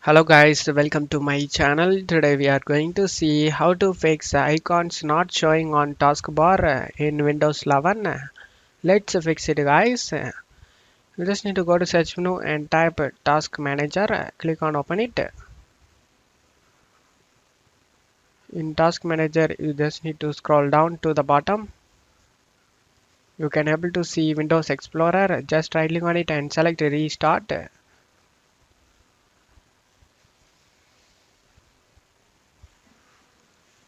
Hello guys, welcome to my channel. Today we are going to see how to fix icons not showing on taskbar in Windows 11. Let's fix it guys. You just need to go to search menu and type task manager. Click on open it. In task manager you just need to scroll down to the bottom. You can able to see Windows Explorer. Just right click on it and select restart.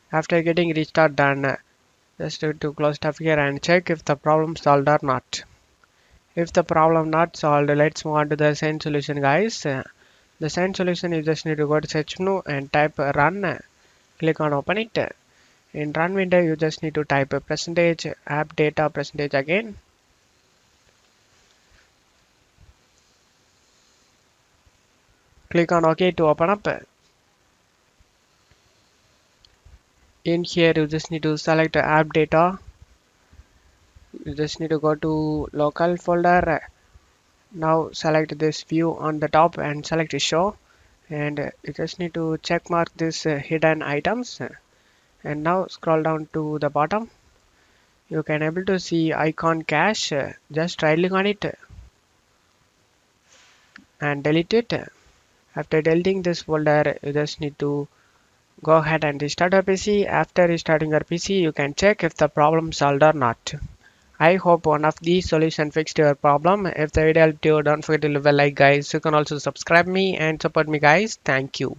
After getting restart done, just need to close tab here and check if the problem solved or not. If the problem not solved, let's move on to the same solution guys. The same solution you just need to go to search menu and type run. Click on open it. In run window you just need to type a percentage app data percentage again. Click on OK to open up. In here you just need to select app data. You just need to go to local folder. Now select this view on the top and select show, and you just need to check mark this hidden items. And now scroll down to the bottom. You can able to see icon cache. Just right click on it and delete it. After deleting this folder, you just need to go ahead and restart your PC. After restarting your PC, you can check if the problem solved or not. I hope one of these solutions fixed your problem. If the video helped you, don't forget to leave a like guys. You can also subscribe me and support me guys. Thank you.